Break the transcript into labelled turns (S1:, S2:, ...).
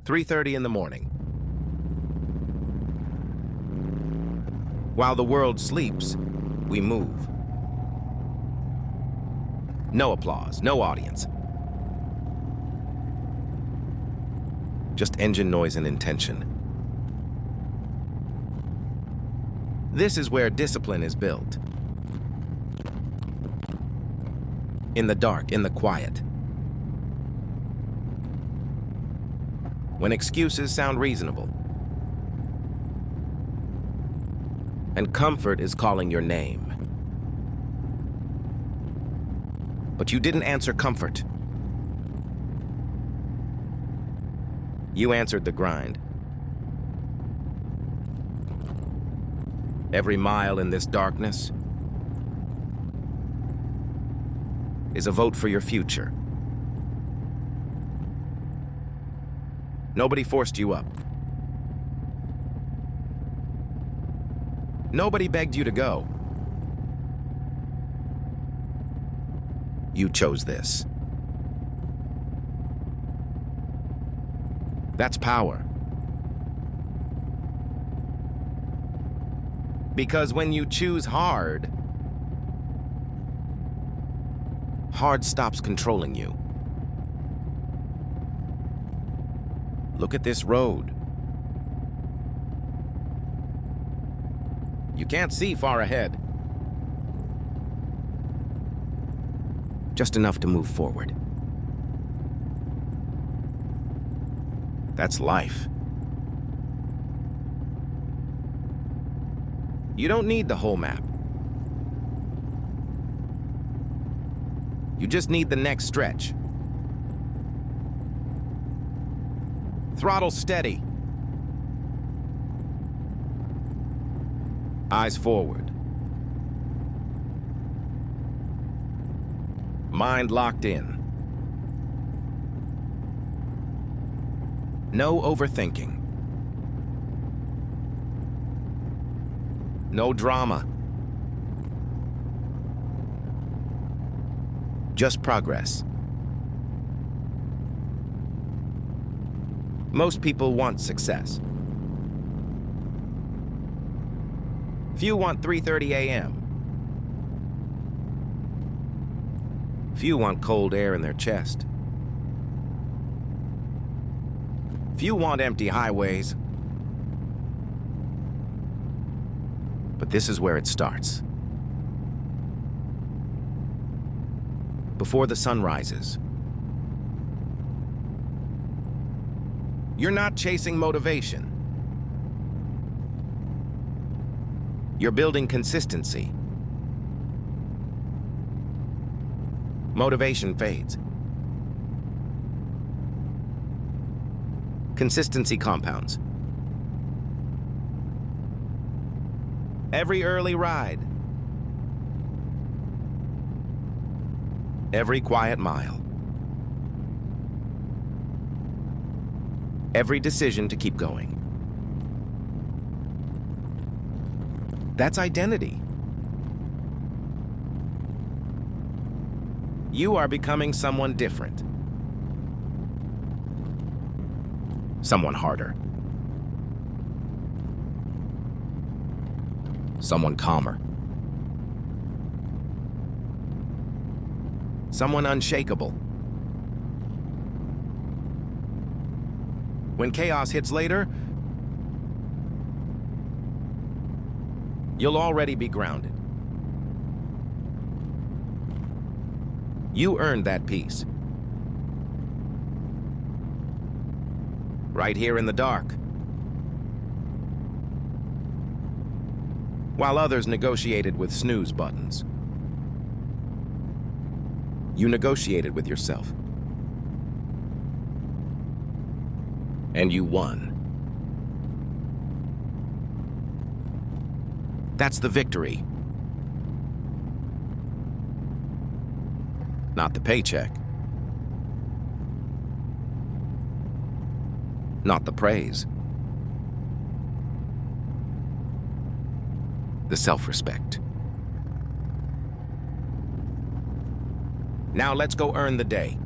S1: 3:30 in the morning. While the world sleeps, we move. No applause, no audience. Just engine noise and intention. This is where discipline is built. In the dark, in the quiet. When excuses sound reasonable. And comfort is calling your name. But you didn't answer comfort. You answered the grind. Every mile in this darkness is a vote for your future. Nobody forced you up. Nobody begged you to go. You chose this. That's power. Because when you choose hard, hard stops controlling you. Look at this road. You can't see far ahead. Just enough to move forward. That's life. You don't need the whole map. You just need the next stretch. Throttle steady. Eyes forward. Mind locked in. No overthinking. No drama. Just progress. Most people want success. Few want 3:30 a.m. Few want cold air in their chest. Few want empty highways. But this is where it starts. Before the sun rises. You're not chasing motivation. You're building consistency. Motivation fades. Consistency compounds. Every early ride. Every quiet mile. Every decision to keep going. That's identity. You are becoming someone different. Someone harder. Someone calmer. Someone unshakable. When chaos hits later, you'll already be grounded. You earned that peace. Right here in the dark. While others negotiated with snooze buttons. You negotiated with yourself. And you won. That's the victory. Not the paycheck. Not the praise. The self-respect. Now let's go earn the day.